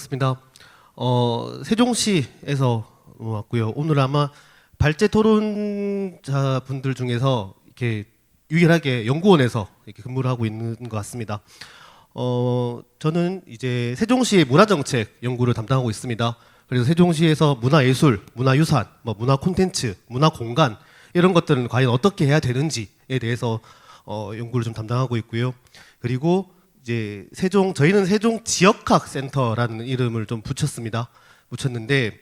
반갑습니다. 세종시에서 왔고요. 오늘 아마 발제 토론자 분들 중에서 이렇게 유일하게 연구원에서 이렇게 근무를 하고 있는 것 같습니다. 저는 이제 세종시의 문화정책 연구를 담당하고 있습니다. 그래서 세종시에서 문화예술, 문화유산, 문화 콘텐츠, 문화공간 이런 것들은 과연 어떻게 해야 되는지에 대해서 연구를 좀 담당하고 있고요. 그리고 이제 저희는 세종 지역학센터라는 이름을 좀 붙였는데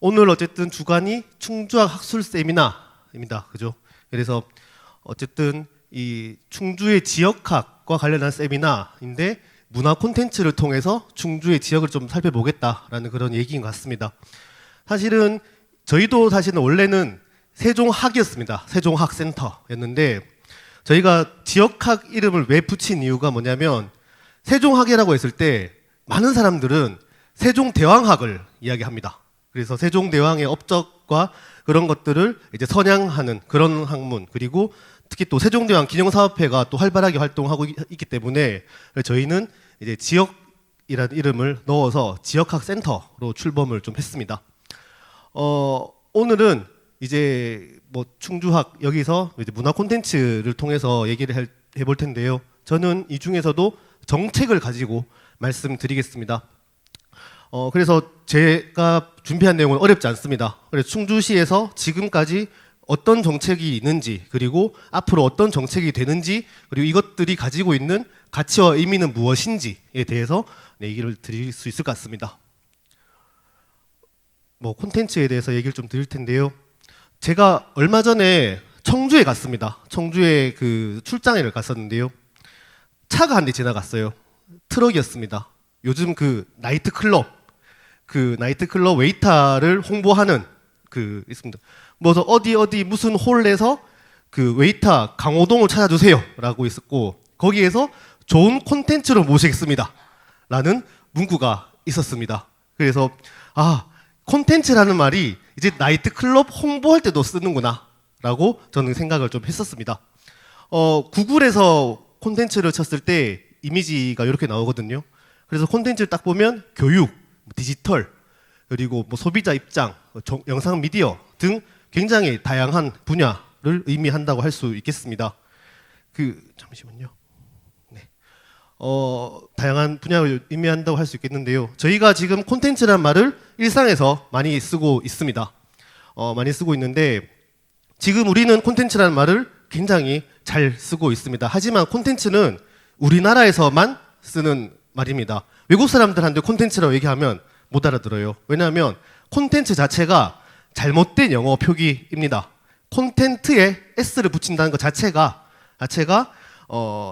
오늘 어쨌든 주관이 충주학 학술 세미나입니다. 그죠? 그래서 어쨌든 이 충주의 지역학과 관련한 세미나인데 문화 콘텐츠를 통해서 충주의 지역을 좀 살펴보겠다라는 그런 얘기인 것 같습니다. 사실은 저희도 원래는 세종학이었습니다. 세종학센터였는데 저희가 지역학 이름을 왜 붙인 이유가 뭐냐면 세종학이라고 했을 때 많은 사람들은 세종대왕학을 이야기합니다. 그래서 세종대왕의 업적과 그런 것들을 이제 선양하는 그런 학문, 그리고 특히 또 세종대왕 기념사업회가 또 활발하게 활동하고 있기 때문에 저희는 이제 지역이라는 이름을 넣어서 지역학센터로 출범을 좀 했습니다. 오늘은 이제 충주학 여기서 이제 문화 콘텐츠를 통해서 얘기를 해볼 텐데요. 저는 이 중에서도 정책을 가지고 말씀드리겠습니다. 그래서 제가 준비한 내용은 어렵지 않습니다. 그래서 충주시에서 지금까지 어떤 정책이 있는지, 그리고 앞으로 어떤 정책이 되는지, 그리고 이것들이 가지고 있는 가치와 의미는 무엇인지에 대해서 얘기를 드릴 수 있을 것 같습니다. 콘텐츠에 대해서 얘기를 좀 드릴 텐데요. 제가 얼마 전에 청주에 갔습니다. 청주에 그 출장회를 갔었는데요. 차가 한 대 지나갔어요. 트럭이었습니다. 요즘 그 나이트클럽 웨이터를 홍보하는 있습니다. 어디 무슨 홀에서 그 웨이터 강호동을 찾아주세요 라고 있었고, 거기에서 좋은 콘텐츠로 모시겠습니다 라는 문구가 있었습니다. 그래서 콘텐츠라는 말이 이제 나이트클럽 홍보할 때도 쓰는구나 라고 저는 생각을 좀 했었습니다. 구글에서 콘텐츠를 쳤을 때 이미지가 이렇게 나오거든요. 그래서 콘텐츠를 딱 보면 교육, 디지털, 그리고 소비자 입장, 영상 미디어 등 굉장히 다양한 분야를 의미한다고 할 수 있겠습니다. 잠시만요. 네. 다양한 분야를 의미한다고 할 수 있겠는데요. 저희가 지금 콘텐츠란 말을 일상에서 많이 쓰고 있습니다. 많이 쓰고 있는데 지금 우리는 콘텐츠라는 말을 굉장히 잘 쓰고 있습니다. 하지만 콘텐츠는 우리나라에서만 쓰는 말입니다. 외국 사람들한테 콘텐츠라고 얘기하면 못 알아들어요. 왜냐하면 콘텐츠 자체가 잘못된 영어 표기입니다. 콘텐트에 S를 붙인다는 것 자체가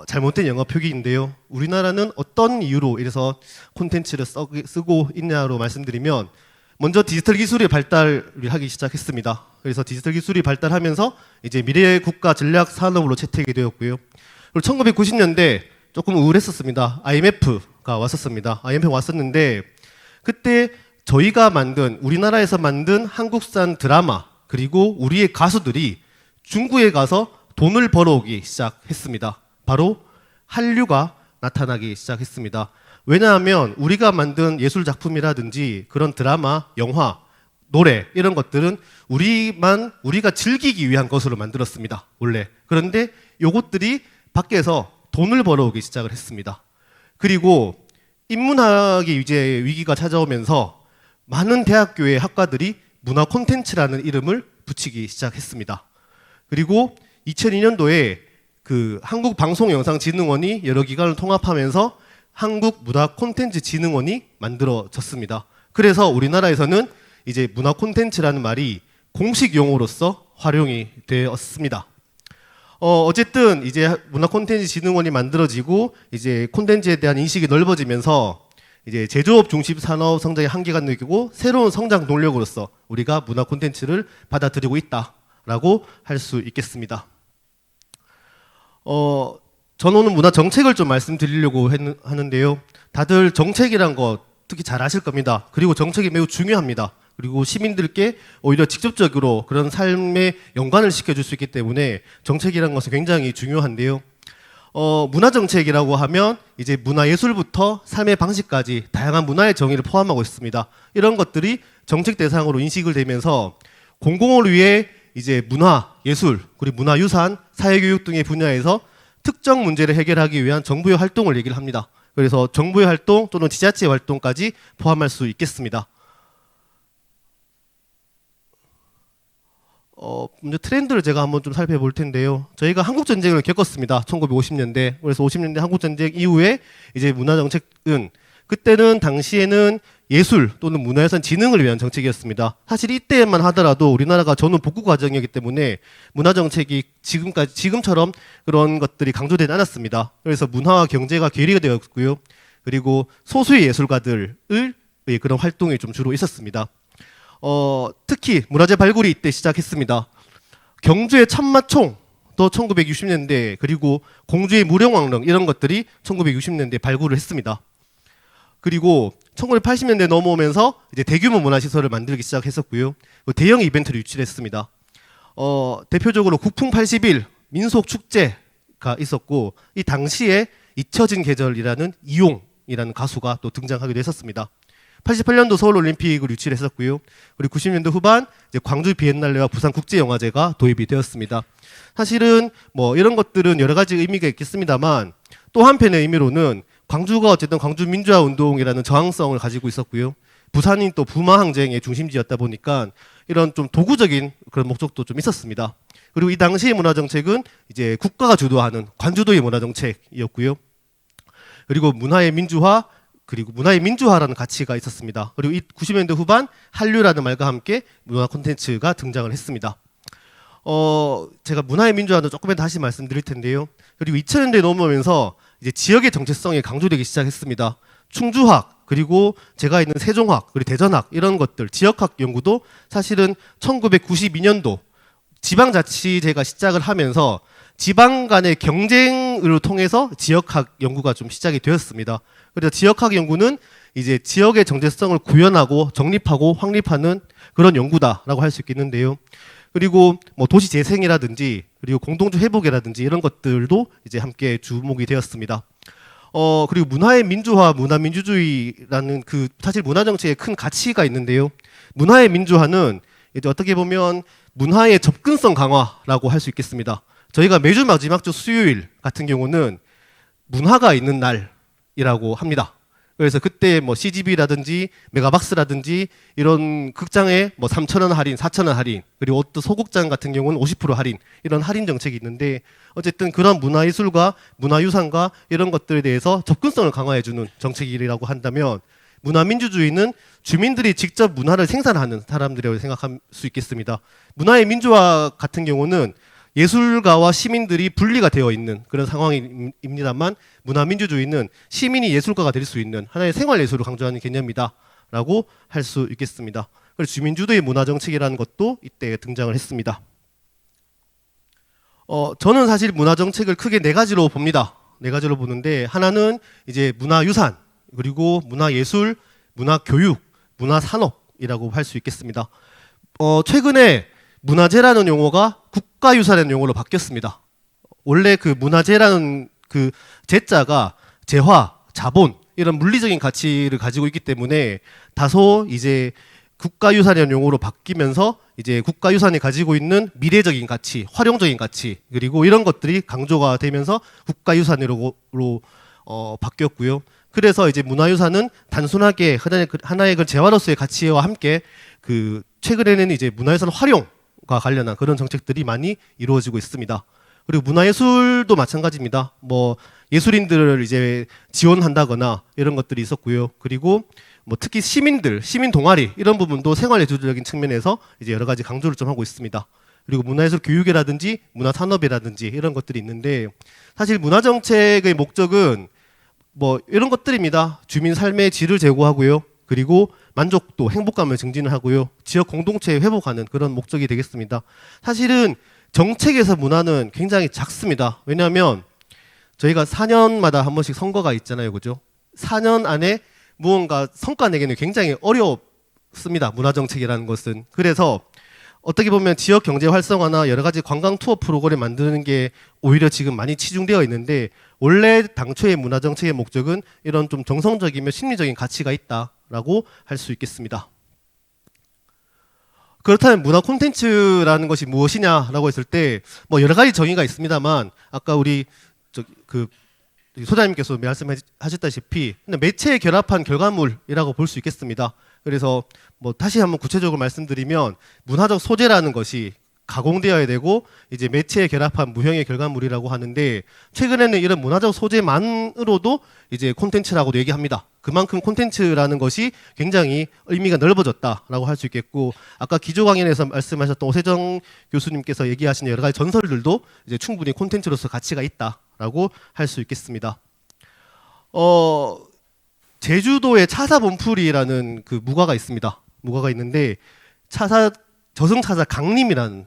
잘못된 영어 표기인데요. 우리나라는 어떤 이유로 이래서 콘텐츠를 쓰고 있냐로 말씀드리면, 먼저 디지털 기술이 발달을 하기 시작했습니다. 그래서 디지털 기술이 발달하면서 이제 미래 국가 전략 산업으로 채택이 되었고요. 그리고 1990년대 조금 우울했었습니다. IMF가 왔었습니다. IMF가 왔었는데 그때 우리나라에서 만든 한국산 드라마, 그리고 우리의 가수들이 중국에 가서 돈을 벌어오기 시작했습니다. 바로 한류가 나타나기 시작했습니다. 왜냐하면 우리가 만든 예술 작품이라든지 그런 드라마, 영화, 노래 이런 것들은 우리가 즐기기 위한 것으로 만들었습니다. 원래. 그런데 요것들이 밖에서 돈을 벌어오기 시작을 했습니다. 그리고 인문학의 이제 위기가 찾아오면서 많은 대학교의 학과들이 문화 콘텐츠라는 이름을 붙이기 시작했습니다. 그리고 2002년도에 한국방송영상진흥원이 여러 기관을 통합하면서 한국문화콘텐츠진흥원이 만들어졌습니다. 그래서 우리나라에서는 이제 문화 콘텐츠라는 말이 공식 용어로서 활용이 되었습니다. 어쨌든 이제 문화콘텐츠진흥원이 만들어지고 이제 콘텐츠에 대한 인식이 넓어지면서 이제 제조업 중심 산업 성장의 한계가 느끼고 새로운 성장 동력으로서 우리가 문화 콘텐츠를 받아들이고 있다라고 할 수 있겠습니다. 저는 오늘 문화 정책을 좀 말씀드리려고 하는데요. 다들 정책이란 거 특히 잘 아실 겁니다. 그리고 정책이 매우 중요합니다. 그리고 시민들께 오히려 직접적으로 그런 삶에 연관을 시켜줄 수 있기 때문에 정책이라는 것은 굉장히 중요한데요. 문화정책이라고 하면 이제 문화예술부터 삶의 방식까지 다양한 문화의 정의를 포함하고 있습니다. 이런 것들이 정책 대상으로 인식을 되면서 공공을 위해 이제 문화, 예술, 그리고 문화유산, 사회교육 등의 분야에서 특정 문제를 해결하기 위한 정부의 활동을 얘기를 합니다. 그래서 정부의 활동 또는 지자체의 활동까지 포함할 수 있겠습니다. 먼저 트렌드를 제가 한번 좀 살펴볼 텐데요. 저희가 한국전쟁을 겪었습니다. 1950년대. 그래서 50년대 한국전쟁 이후에 이제 문화정책은 그때는 당시에는 예술 또는 문화유산 진흥을 위한 정책이었습니다. 사실 이때만 하더라도 우리나라가 전후 복구 과정이었기 때문에 문화정책이 지금처럼 그런 것들이 강조되지 않았습니다. 그래서 문화와 경제가 괴리가 되었고요. 그리고 소수의 예술가들의 그런 활동이 좀 주로 있었습니다. 특히 문화재 발굴이 이때 시작했습니다. 경주의 천마총도 1960년대 그리고 공주의 무령왕릉 이런 것들이 1960년대 발굴을 했습니다. 그리고 1980년대 넘어오면서 이제 대규모 문화시설을 만들기 시작했었고요. 대형 이벤트를 유치했습니다. 대표적으로 국풍 80일 민속축제가 있었고 이 당시에 잊혀진 계절이라는 이용이라는 가수가 또 등장하기도 했었습니다. 88년도 서울올림픽을 유치를 했었고요. 그리고 90년대 후반 이제 광주 비엔날레와 부산 국제영화제가 도입이 되었습니다. 사실은 뭐 이런 것들은 여러 가지 의미가 있겠습니다만 또 한편의 의미로는 광주가 어쨌든 광주 민주화 운동이라는 저항성을 가지고 있었고요. 부산이 또 부마 항쟁의 중심지였다 보니까 이런 좀 도구적인 그런 목적도 좀 있었습니다. 그리고 이 당시의 문화정책은 이제 국가가 주도하는 관주도의 문화정책이었고요. 그리고 문화의 민주화 그리고 문화의 민주화라는 가치가 있었습니다. 그리고 이 90년대 후반 한류라는 말과 함께 문화 콘텐츠가 등장을 했습니다. 제가 문화의 민주화는 조금만 다시 말씀드릴 텐데요. 그리고 2000년대 넘어오면서 이제 지역의 정체성이 강조되기 시작했습니다. 충주학 그리고 제가 있는 세종학 그리고 대전학 이런 것들 지역학 연구도 사실은 1992년도 지방자치제가 시작을 하면서 지방 간의 경쟁을 통해서 지역학 연구가 좀 시작이 되었습니다. 그래서 지역학 연구는 이제 지역의 정체성을 구현하고 정립하고 확립하는 그런 연구다라고 할 수 있겠는데요. 그리고 뭐 도시 재생이라든지 그리고 공동주 회복이라든지 이런 것들도 이제 함께 주목이 되었습니다. 그리고 문화의 민주화, 문화민주주의라는 그 사실 문화정책에 큰 가치가 있는데요. 문화의 민주화는 이제 어떻게 보면 문화의 접근성 강화라고 할 수 있겠습니다. 저희가 매주 마지막 주 수요일 같은 경우는 문화가 있는 날이라고 합니다. 그래서 그때 뭐 CGV라든지 메가박스라든지 이런 극장에 뭐 3,000원 할인, 4,000원 할인, 그리고 또 소극장 같은 경우는 50% 할인, 이런 할인 정책이 있는데 어쨌든 그런 문화예술과 문화유산과 이런 것들에 대해서 접근성을 강화해주는 정책이라고 한다면 문화민주주의는 주민들이 직접 문화를 생산하는 사람들이라고 생각할 수 있겠습니다. 문화의 민주화 같은 경우는 예술가와 시민들이 분리가 되어 있는 그런 상황입니다만 문화민주주의는 시민이 예술가가 될 수 있는 하나의 생활예술을 강조하는 개념이다 라고 할 수 있겠습니다. 그리고 주민주도의 문화정책이라는 것도 이때 등장을 했습니다. 저는 사실 문화정책을 크게 네 가지로 봅니다. 네 가지로 보는데 하나는 이제 문화유산 그리고 문화예술, 문화교육, 문화산업이라고 할 수 있겠습니다. 최근에 문화재라는 용어가 국가유산이라는 용어로 바뀌었습니다. 원래 그 문화재라는 그 재자가 재화, 자본 이런 물리적인 가치를 가지고 있기 때문에 다소 이제 국가유산이라는 용어로 바뀌면서 이제 국가유산이 가지고 있는 미래적인 가치, 활용적인 가치 그리고 이런 것들이 강조가 되면서 국가유산으로 바뀌었고요. 그래서 이제 문화유산은 단순하게 하나의 그 재화로서의 가치와 함께 그 최근에는 이제 문화유산 활용과 관련한 그런 정책들이 많이 이루어지고 있습니다. 그리고 문화예술도 마찬가지입니다. 뭐 예술인들을 이제 지원한다거나 이런 것들이 있었고요. 그리고 뭐 특히 시민 동아리 이런 부분도 생활예술적인 측면에서 이제 여러 가지 강조를 좀 하고 있습니다. 그리고 문화예술 교육이라든지 문화산업이라든지 이런 것들이 있는데 사실 문화정책의 목적은 뭐 이런 것들입니다. 주민 삶의 질을 제고하고요. 그리고 만족도, 행복감을 증진을 하고요. 지역 공동체에 회복하는 그런 목적이 되겠습니다. 사실은 정책에서 문화는 굉장히 작습니다. 왜냐하면 저희가 4년마다 한 번씩 선거가 있잖아요. 그죠? 4년 안에 무언가 성과 내기는 굉장히 어렵습니다. 문화정책이라는 것은. 그래서 어떻게 보면 지역 경제 활성화나 여러 가지 관광 투어 프로그램 만드는 게 오히려 지금 많이 치중되어 있는데 원래 당초의 문화 정책의 목적은 이런 좀 정성적이며 심리적인 가치가 있다라고 할 수 있겠습니다. 그렇다면 문화 콘텐츠라는 것이 무엇이냐라고 했을 때 뭐 여러 가지 정의가 있습니다만 아까 우리 그 소장님께서 말씀하셨다시피 매체에 결합한 결과물이라고 볼 수 있겠습니다. 그래서 뭐 다시 한번 구체적으로 말씀드리면 문화적 소재라는 것이 가공되어야 되고 이제 매체에 결합한 무형의 결과물이라고 하는데 최근에는 이런 문화적 소재만으로도 이제 콘텐츠라고도 얘기합니다. 그만큼 콘텐츠라는 것이 굉장히 의미가 넓어졌다라고 할 수 있겠고 아까 기조 강연에서 말씀하셨던 오세정 교수님께서 얘기하신 여러 가지 전설들도 이제 충분히 콘텐츠로서 가치가 있다라고 할 수 있겠습니다. 제주도에 차사본풀이라는 그 무가가 있습니다. 무가가 있는데 저승차사 강림이라는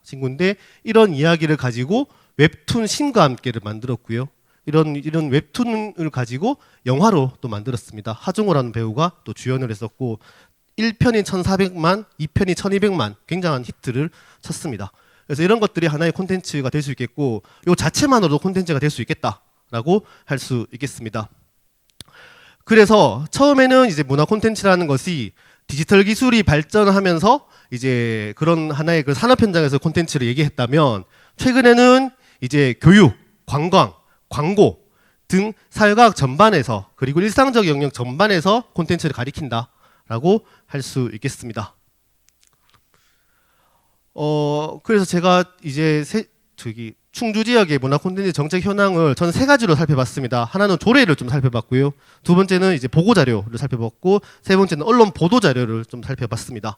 친구인데 이런 이야기를 가지고 웹툰 신과 함께를 만들었고요. 이런 웹툰을 가지고 영화로 또 만들었습니다. 하정우라는 배우가 또 주연을 했었고 1편이 1,400만, 2편이 1,200만 굉장한 히트를 쳤습니다. 그래서 이런 것들이 하나의 콘텐츠가 될 수 있겠고 이 자체만으로도 콘텐츠가 될 수 있겠다라고 할 수 있겠습니다. 그래서 처음에는 이제 문화 콘텐츠라는 것이 디지털 기술이 발전하면서 이제 그런 하나의 그 산업 현장에서 콘텐츠를 얘기했다면 최근에는 이제 교육, 관광, 광고 등 사회과학 전반에서 그리고 일상적 영역 전반에서 콘텐츠를 가리킨다라고 할 수 있겠습니다. 그래서 제가 이제 충주 지역의 문화 콘텐츠 정책 현황을 저는 세 가지로 살펴봤습니다. 하나는 조례를 좀 살펴봤고요. 두 번째는 이제 보고 자료를 살펴봤고 세 번째는 언론 보도 자료를 좀 살펴봤습니다.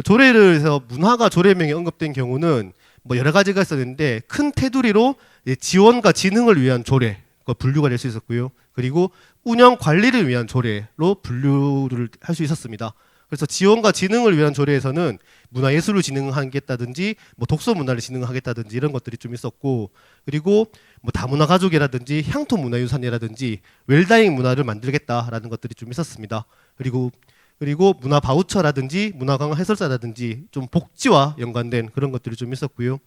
조례를 해서 문화가 조례명에 언급된 경우는 뭐 여러 가지가 있었는데 큰 테두리로 지원과 진흥을 위한 조례 분류가 될 수 있었고요. 그리고 운영 관리를 위한 조례로 분류를 할 수 있었습니다. 그래서 지원과 진흥을 위한 조례에서는 문화예술을 진흥하겠다든지 뭐 독서 문화를 진흥하겠다든지 이런 것들이 좀 있었고 그리고 뭐 다문화 가족이라든지 향토 문화유산이라든지 웰다잉 문화를 만들겠다라는 것들이 좀 있었습니다. 그리고 문화 바우처라든지 문화관광 해설사라든지 좀 복지와 연관된 그런 것들이 좀 있었고요.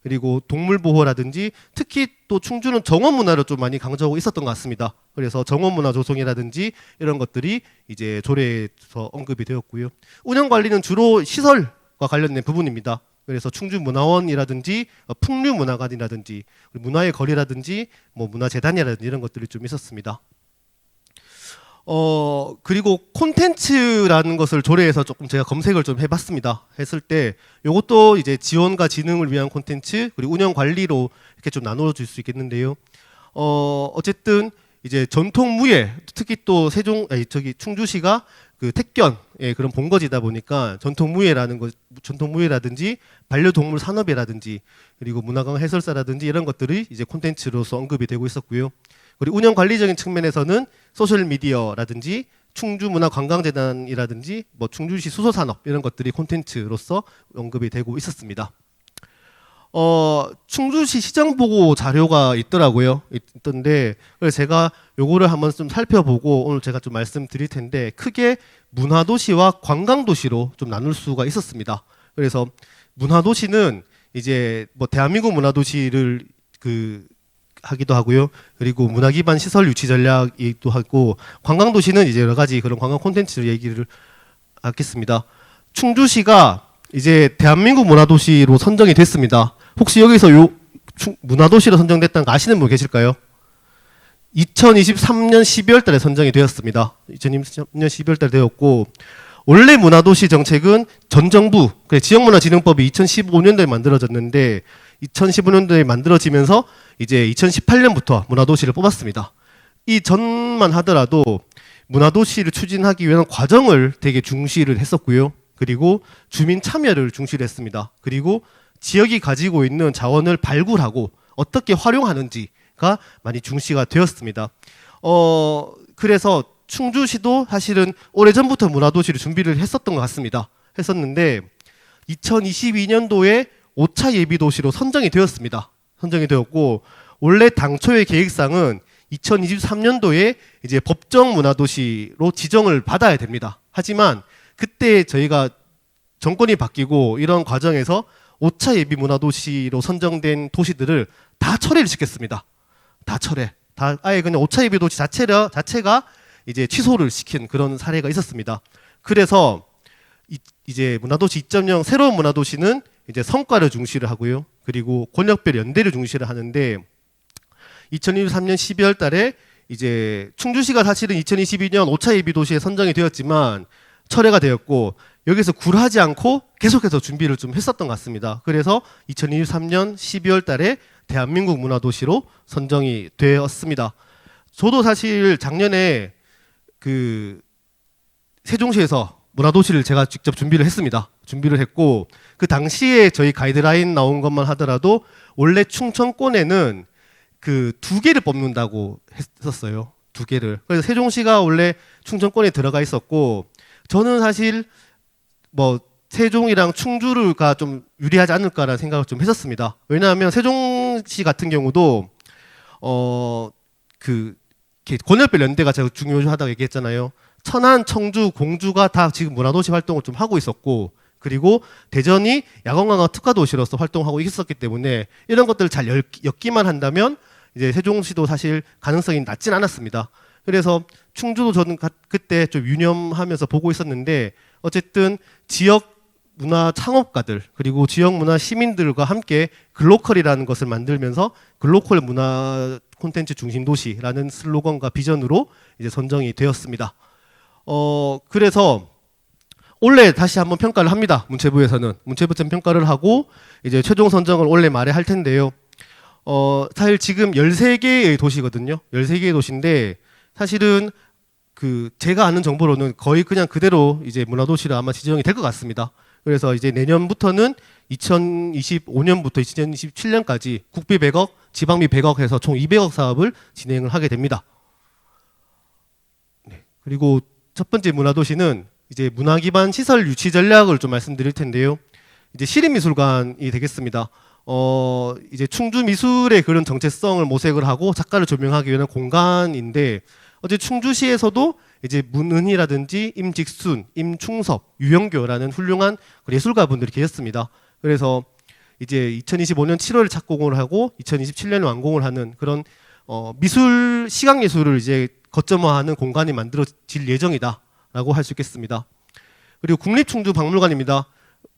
그리고 동물 보호라든지 특히 또 충주는 정원 문화를 좀 많이 강조하고 있었던 것 같습니다. 그래서 정원 문화 조성이라든지 이런 것들이 이제 조례에서 언급이 되었고요. 운영 관리는 주로 시설과 관련된 부분입니다. 그래서 충주 문화원이라든지 풍류 문화관이라든지 문화의 거리라든지 뭐 문화재단이라든지 이런 것들이 좀 있었습니다. 그리고 콘텐츠라는 것을 조례에서 조금 제가 검색을 좀 해봤습니다. 했을 때 이것도 이제 지원과 진흥을 위한 콘텐츠 그리고 운영 관리로 이렇게 좀 나눠줄 수 있겠는데요. 어쨌든 이제 전통 무예 특히 또 충주시가 그 택견의 그런 본거지다 보니까 전통 무예라든지 반려동물 산업이라든지 그리고 문화관광 해설사라든지 이런 것들이 이제 콘텐츠로서 언급이 되고 있었고요. 그리고 운영 관리적인 측면에서는 소셜 미디어라든지 충주문화관광재단이라든지 뭐 충주시 수소산업 이런 것들이 콘텐츠로서 언급이 되고 있었습니다. 충주시 시정보고 자료가 있던데 그래서 제가 요거를 한번 좀 살펴보고 오늘 제가 좀 말씀드릴 텐데 크게 문화도시와 관광도시로 좀 나눌 수가 있었습니다. 그래서 문화도시는 이제 뭐 대한민국 문화도시를 하기도 하고요. 그리고 문화 기반 시설 유치 전략이기도 하고 관광도시는 이제 여러 가지 그런 관광 콘텐츠를 얘기를 하겠습니다. 충주시가 이제 대한민국 문화도시로 선정이 됐습니다. 혹시 여기서 문화도시로 선정됐다는 거 아시는 분 계실까요? 2023년 12월 달에 선정이 되었습니다. 2023년 12월 달에 되었고 원래 문화도시 정책은 전 정부 지역문화진흥법이 2015년도에 만들어졌는데 2015년도에 만들어지면서 이제 2018년부터 문화도시를 뽑았습니다. 이 전만 하더라도 문화도시를 추진하기 위한 과정을 되게 중시를 했었고요. 그리고 주민 참여를 중시를 했습니다. 그리고 지역이 가지고 있는 자원을 발굴하고 어떻게 활용하는지가 많이 중시가 되었습니다. 그래서 충주시도 사실은 오래전부터 문화도시를 준비를 했었던 것 같습니다. 했었는데 2022년도에 5차 예비도시로 선정이 되었습니다. 선정이 되었고 원래 당초의 계획상은 2023년도에 이제 법정 문화도시로 지정을 받아야 됩니다. 하지만 그때 저희가 정권이 바뀌고 이런 과정에서 5차 예비 문화도시로 선정된 도시들을 다 철회를 시켰습니다. 다 철회. 다 아예 그냥 5차 예비 도시 자체가 이제 취소를 시킨 그런 사례가 있었습니다. 그래서 이제 문화도시 2.0 새로운 문화도시는 이제 성과를 중시를 하고요. 그리고 권역별 연대를 중시를 하는데 2023년 12월 달에 이제 충주시가 사실은 2022년 5차 예비 도시에 선정이 되었지만 철회가 되었고 여기서 굴하지 않고 계속해서 준비를 좀 했었던 것 같습니다. 그래서 2023년 12월 달에 대한민국 문화도시로 선정이 되었습니다. 저도 사실 작년에 그 세종시에서 문화도시를 제가 직접 준비를 했습니다. 준비를 했고 그 당시에 저희 가이드라인 나온 것만 하더라도 원래 충청권에는 그 2개를 뽑는다고 했었어요. 2개를. 그래서 세종시가 원래 충청권에 들어가 있었고 저는 사실 뭐 세종이랑 충주가 좀 유리하지 않을까라는 생각을 좀 했었습니다. 왜냐하면 세종시 같은 경우도 그 권역별 연대가 제가 중요하다고 얘기했잖아요. 천안, 청주, 공주가 다 지금 문화도시 활동을 좀 하고 있었고 그리고 대전이 야광강화 특화도시로서 활동하고 있었기 때문에 이런 것들을 잘 엮기만 한다면 이제 세종시도 사실 가능성이 낮진 않았습니다. 그래서 충주도 저는 그때 좀 유념하면서 보고 있었는데 어쨌든 지역 문화 창업가들 그리고 지역 문화 시민들과 함께 글로컬이라는 것을 만들면서 글로컬 문화 콘텐츠 중심 도시라는 슬로건과 비전으로 이제 선정이 되었습니다. 그래서 올해 다시 한번 평가를 합니다. 문체부에서는 문체부처럼 평가를 하고 이제 최종 선정을 올해 말에 할 텐데요. 사실 지금 13개의 도시거든요. 13개의 도시인데 사실은 그 제가 아는 정보로는 거의 그냥 그대로 이제 문화도시로 아마 지정이 될 것 같습니다. 그래서 이제 내년부터는 2025년부터 2027년까지 국비 100억, 지방비 100억 해서 총 200억 사업을 진행을 하게 됩니다. 네. 그리고 첫 번째 문화도시는 이제 문화 기반 시설 유치 전략을 좀 말씀드릴 텐데요. 이제 시립미술관이 되겠습니다. 이제 충주 미술의 그런 정체성을 모색을 하고 작가를 조명하기 위한 공간인데 어제 충주시에서도 이제 문은희라든지 임직순, 임충섭, 유영교라는 훌륭한 예술가분들이 계셨습니다. 그래서 이제 2025년 7월에 착공을 하고 2027년에 완공을 하는 그런 미술 시각 예술을 이제 거점화하는 공간이 만들어질 예정이다라고 할 수 있겠습니다. 그리고 국립충주박물관입니다.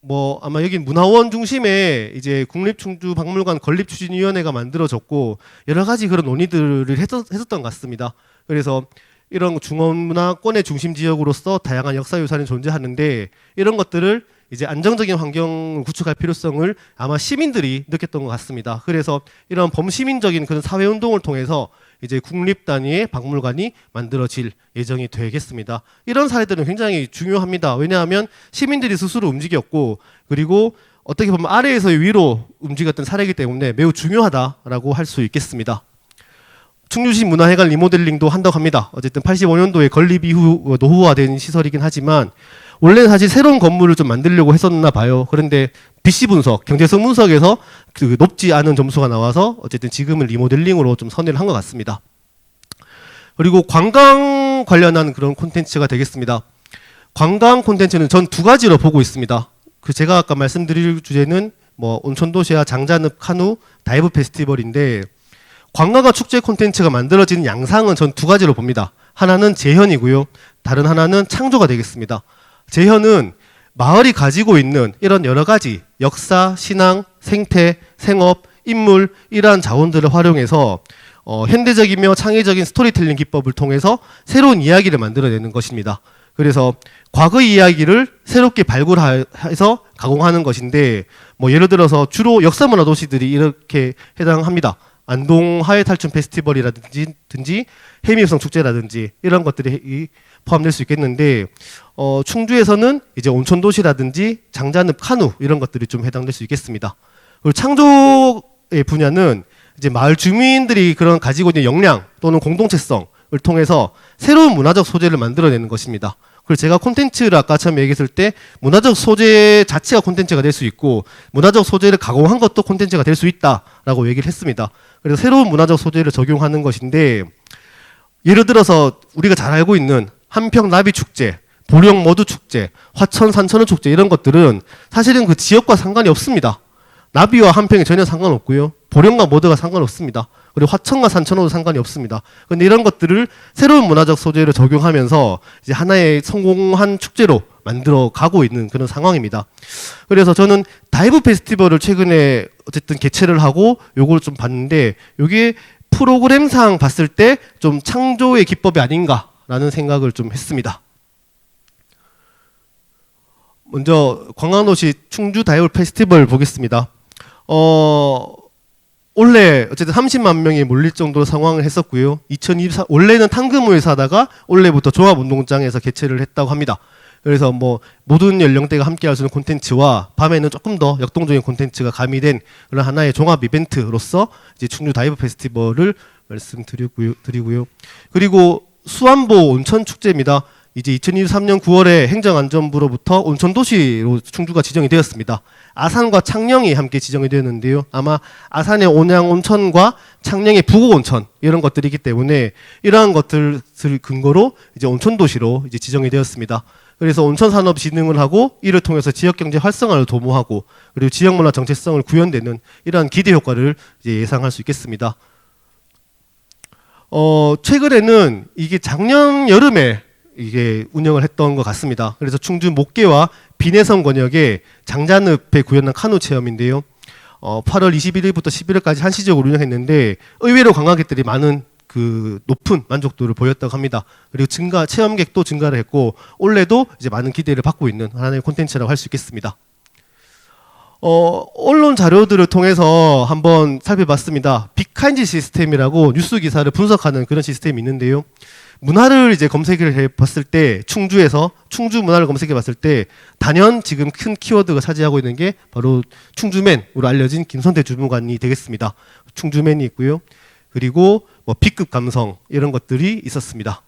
뭐 아마 여기 문화원 중심에 이제 국립충주박물관 건립추진위원회가 만들어졌고 여러 가지 그런 논의들을 했었던 것 같습니다. 그래서 이런 중원문화권의 중심 지역으로서 다양한 역사유산이 존재하는데 이런 것들을 이제 안정적인 환경을 구축할 필요성을 아마 시민들이 느꼈던 것 같습니다. 그래서 이런 범시민적인 그런 사회운동을 통해서 이제 국립 단위의 박물관이 만들어질 예정이 되겠습니다. 이런 사례들은 굉장히 중요합니다. 왜냐하면 시민들이 스스로 움직였고 그리고 어떻게 보면 아래에서 위로 움직였던 사례이기 때문에 매우 중요하다라고 할 수 있겠습니다. 충주시 문화회관 리모델링도 한다고 합니다. 어쨌든 85년도에 건립 이후 노후화된 시설이긴 하지만 원래는 사실 새로운 건물을 좀 만들려고 했었나 봐요. 그런데 BC 분석, 경제성 분석에서 그 높지 않은 점수가 나와서 어쨌든 지금은 리모델링으로 좀 선회를 한 것 같습니다. 그리고 관광 관련한 그런 콘텐츠가 되겠습니다. 관광 콘텐츠는 전 2가지로 보고 있습니다. 그 제가 아까 말씀드릴 주제는 뭐 온천도시와 장자늪 카누 다이브 페스티벌인데 관광과 축제 콘텐츠가 만들어지는 양상은 전 2가지로 봅니다. 하나는 재현이고요. 다른 하나는 창조가 되겠습니다. 재현은 마을이 가지고 있는 이런 여러 가지 역사, 신앙, 생태, 생업, 인물 이러한 자원들을 활용해서 현대적이며 창의적인 스토리텔링 기법을 통해서 새로운 이야기를 만들어내는 것입니다. 그래서 과거 이야기를 새롭게 발굴해서 가공하는 것인데 뭐 예를 들어서 주로 역사문화 도시들이 이렇게 해당합니다. 안동 하회탈춤 페스티벌이라든지 해미유성 축제라든지 이런 것들이 포함될 수 있겠는데 충주에서는 이제 온천도시라든지 장자늪 카누 이런 것들이 좀 해당될 수 있겠습니다. 그리고 창조의 분야는 이제 마을 주민들이 그런 가지고 있는 역량 또는 공동체성을 통해서 새로운 문화적 소재를 만들어내는 것입니다. 그리고 제가 콘텐츠를 아까 처음에 얘기했을 때 문화적 소재 자체가 콘텐츠가 될 수 있고 문화적 소재를 가공한 것도 콘텐츠가 될 수 있다라고 얘기를 했습니다. 그래서 새로운 문화적 소재를 적용하는 것인데 예를 들어서 우리가 잘 알고 있는 한평 나비축제, 보령 머드 축제, 화천 산천어 축제 이런 것들은 사실은 그 지역과 상관이 없습니다. 나비와 한평이 전혀 상관없고요. 보령과 머드가 상관없습니다. 그리고 화천과 산천어도 상관이 없습니다. 근데 이런 것들을 새로운 문화적 소재를 적용하면서 이제 하나의 성공한 축제로 만들어 가고 있는 그런 상황입니다. 그래서 저는 다이브 페스티벌을 최근에 어쨌든 개최를 하고 요걸 좀 봤는데 요게 프로그램상 봤을 때 좀 창조의 기법이 아닌가라는 생각을 좀 했습니다. 먼저 관광도시 충주 다이브 페스티벌 보겠습니다. 원래 어쨌든 30만 명이 몰릴 정도로 상황을 했었고요. 2024 원래는 탕금호에서 하다가 올해부터 종합운동장에서 개최를 했다고 합니다. 그래서 뭐 모든 연령대가 함께 할 수 있는 콘텐츠와 밤에는 조금 더 역동적인 콘텐츠가 가미된 그런 하나의 종합 이벤트로서 이제 충주 다이브 페스티벌을 말씀드리고요. 그리고 수안보 온천 축제입니다. 이제 2023년 9월에 행정안전부로부터 온천도시로 충주가 지정이 되었습니다. 아산과 창녕이 함께 지정이 되었는데요. 아마 아산의 온양온천과 창녕의 부곡온천 이런 것들이기 때문에 이러한 것들을 근거로 이제 온천도시로 이제 지정이 되었습니다. 그래서 온천산업 진흥을 하고 이를 통해서 지역경제 활성화를 도모하고 그리고 지역문화 정체성을 구현되는 이러한 기대 효과를 이제 예상할 수 있겠습니다. 최근에는 이게 작년 여름에 이게 운영을 했던 것 같습니다. 그래서 충주 목계와 비내성 권역의 장자늪에 구현한 카누 체험인데요. 8월 21일부터 11일까지 한시적으로 운영했는데 의외로 관광객들이 많은 그 높은 만족도를 보였다고 합니다. 그리고 체험객도 증가를 했고 올해도 이제 많은 기대를 받고 있는 하나의 콘텐츠라고 할 수 있겠습니다. 언론 자료들을 통해서 한번 살펴봤습니다. 빅카인지 시스템이라고 뉴스 기사를 분석하는 그런 시스템이 있는데요. 문화를 이제 검색을 해봤을 때 충주에서 충주 문화를 검색해봤을 때 단연 지금 큰 키워드가 차지하고 있는 게 바로 충주맨으로 알려진 김선태 주무관이 되겠습니다. 충주맨이 있고요. 그리고 뭐 B급 감성 이런 것들이 있었습니다.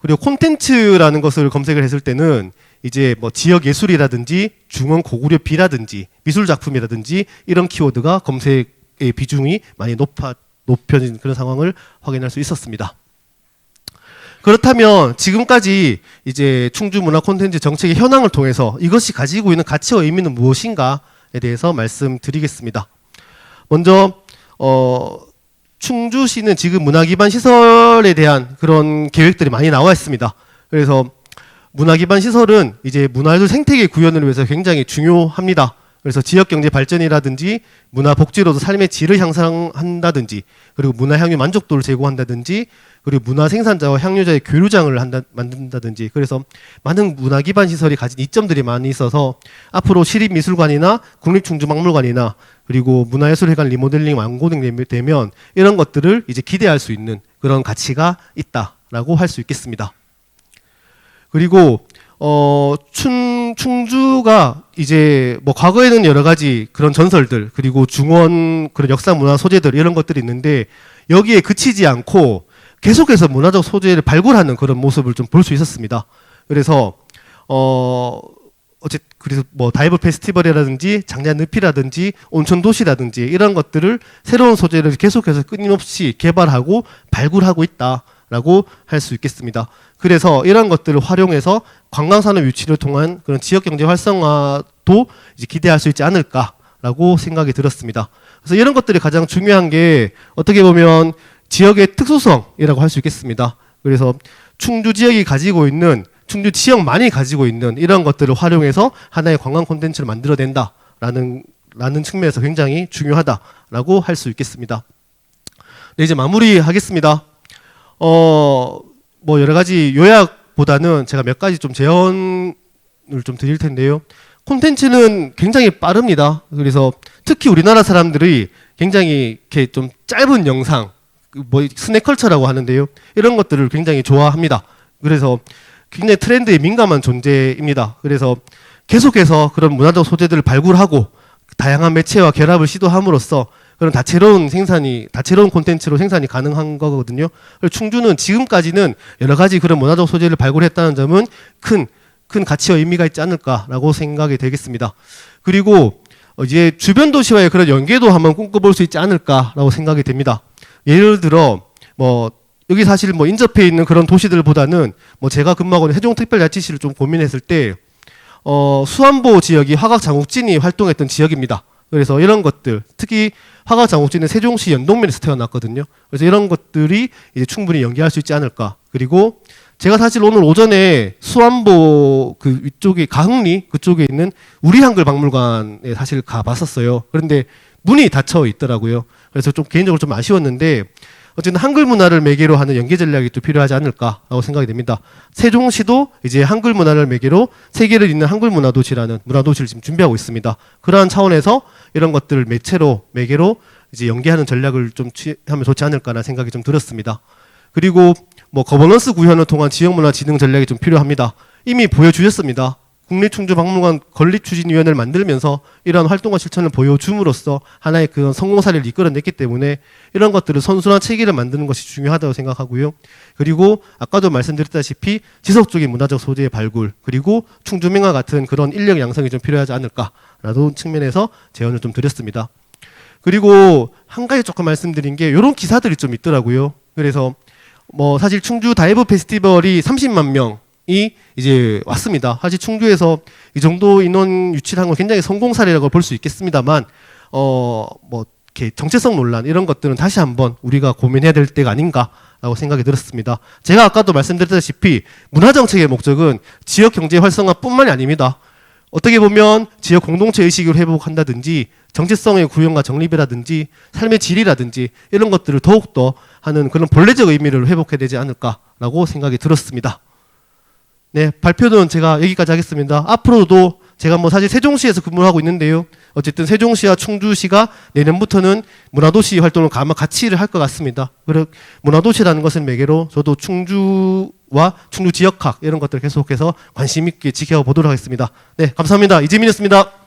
그리고 콘텐츠라는 것을 검색을 했을 때는 이제 뭐 지역 예술이라든지 중원 고구려 비라든지 미술 작품이라든지 이런 키워드가 검색의 비중이 많이 높여진 그런 상황을 확인할 수 있었습니다. 그렇다면 지금까지 이제 충주 문화 콘텐츠 정책의 현황을 통해서 이것이 가지고 있는 가치와 의미는 무엇인가에 대해서 말씀드리겠습니다. 먼저 충주시는 지금 문화 기반 시설에 대한 그런 계획들이 많이 나와 있습니다. 그래서 문화 기반 시설은 이제 문화예술 생태계 구현을 위해서 굉장히 중요합니다. 그래서 지역 경제 발전이라든지 문화 복지로도 삶의 질을 향상한다든지 그리고 문화 향유 만족도를 제고한다든지 그리고 문화 생산자와 향유자의 교류장을 만든다든지 그래서 많은 문화 기반 시설이 가진 이점들이 많이 있어서 앞으로 시립미술관이나 국립충주박물관이나 그리고 문화예술회관 리모델링 완공되면 이런 것들을 이제 기대할 수 있는 그런 가치가 있다라고 할 수 있겠습니다. 그리고 충주가 이제 뭐 과거에는 여러 가지 그런 전설들 그리고 중원 그런 역사 문화 소재들 이런 것들이 있는데 여기에 그치지 않고 계속해서 문화적 소재를 발굴하는 그런 모습을 좀 볼 수 있었습니다. 그래서 그래서 뭐 다이브 페스티벌이라든지 장자늪이라든지 온천 도시라든지 이런 것들을 새로운 소재를 계속해서 끊임없이 개발하고 발굴하고 있다라고 할 수 있겠습니다. 그래서 이런 것들을 활용해서 관광산업 유치를 통한 그런 지역 경제 활성화도 이제 기대할 수 있지 않을까라고 생각이 들었습니다. 그래서 이런 것들이 가장 중요한 게 어떻게 보면 지역의 특수성이라고 할 수 있겠습니다. 그래서 충주 지역이 가지고 있는 충주 지역만이 가지고 있는 이런 것들을 활용해서 하나의 관광 콘텐츠를 만들어낸다라는 측면에서 굉장히 중요하다라고 할 수 있겠습니다. 네, 이제 마무리하겠습니다. 뭐 여러 가지 요약보다는 제가 몇 가지 좀 제언을 좀 드릴 텐데요. 콘텐츠는 굉장히 빠릅니다. 그래서 특히 우리나라 사람들이 굉장히 이렇게 좀 짧은 영상, 뭐 스낵컬처라고 하는데요. 이런 것들을 굉장히 좋아합니다. 그래서 굉장히 트렌드에 민감한 존재입니다. 그래서 계속해서 그런 문화적 소재들을 발굴하고 다양한 매체와 결합을 시도함으로써 그런 다채로운 콘텐츠로 생산이 가능한 거거든요. 충주는 지금까지는 여러 가지 그런 문화적 소재를 발굴했다는 점은 큰 가치와 의미가 있지 않을까라고 생각이 되겠습니다. 그리고 이제 주변 도시와의 그런 연계도 한번 꿈꿔볼 수 있지 않을까라고 생각이 됩니다. 예를 들어 뭐 여기 사실 뭐 인접해 있는 그런 도시들보다는 뭐 제가 근무하고 있는 세종특별자치시를 좀 고민했을 때 수안보 지역이 화각장욱진이 활동했던 지역입니다. 그래서 이런 것들, 특히 화각장욱진은 세종시 연동면에서 태어났거든요. 그래서 이런 것들이 이제 충분히 연계할 수 있지 않을까. 그리고 제가 사실 오늘 오전에 수안보 그 위쪽에 가흥리 그쪽에 있는 우리한글박물관에 사실 가봤었어요. 그런데 문이 닫혀 있더라고요. 그래서 좀 개인적으로 좀 아쉬웠는데 어쨌든 한글 문화를 매개로 하는 연계 전략이 또 필요하지 않을까라고 생각이 됩니다. 세종시도 이제 한글 문화를 매개로 세계를 잇는 한글 문화도시라는 문화도시를 지금 준비하고 있습니다. 그러한 차원에서 이런 것들을 매개로 이제 연계하는 전략을 좀 취하면 좋지 않을까라는 생각이 좀 들었습니다. 그리고 뭐 거버넌스 구현을 통한 지역문화 진흥 전략이 좀 필요합니다. 이미 보여주셨습니다. 국립충주박물관 건립추진위원회를 만들면서 이러한 활동과 실천을 보여줌으로써 하나의 그런 성공 사례를 이끌어냈기 때문에 이런 것들을 선순환 체계를 만드는 것이 중요하다고 생각하고요. 그리고 아까도 말씀드렸다시피 지속적인 문화적 소재의 발굴 그리고 충주맹과 같은 그런 인력 양성이 좀 필요하지 않을까라는 측면에서 제언을 좀 드렸습니다. 그리고 한 가지 조금 말씀드린 게 이런 기사들이 좀 있더라고요. 그래서 뭐 사실 충주 다이브 페스티벌이 30만 명이 이제 왔습니다. 사실 충주에서 이 정도 인원 유치를 한 건 굉장히 성공 사례라고 볼 수 있겠습니다만 뭐 이렇게 정체성 논란 이런 것들은 다시 한번 우리가 고민해야 될 때가 아닌가라고 생각이 들었습니다. 제가 아까도 말씀드렸다시피 문화정책의 목적은 지역 경제 활성화뿐만이 아닙니다. 어떻게 보면 지역 공동체 의식을 회복한다든지 정체성의 구현과 정립이라든지 삶의 질이라든지 이런 것들을 더욱더 하는 그런 본래적 의미를 회복해야 되지 않을까라고 생각이 들었습니다. 네, 발표는 제가 여기까지 하겠습니다. 앞으로도 제가 뭐 사실 세종시에서 근무를 하고 있는데요. 어쨌든 세종시와 충주시가 내년부터는 문화도시 활동을 아마 같이 할 것 같습니다. 그리고 문화도시라는 것을 매개로 저도 충주와 충주 지역학 이런 것들 계속해서 관심 있게 지켜보도록 하겠습니다. 네, 감사합니다. 이재민이었습니다.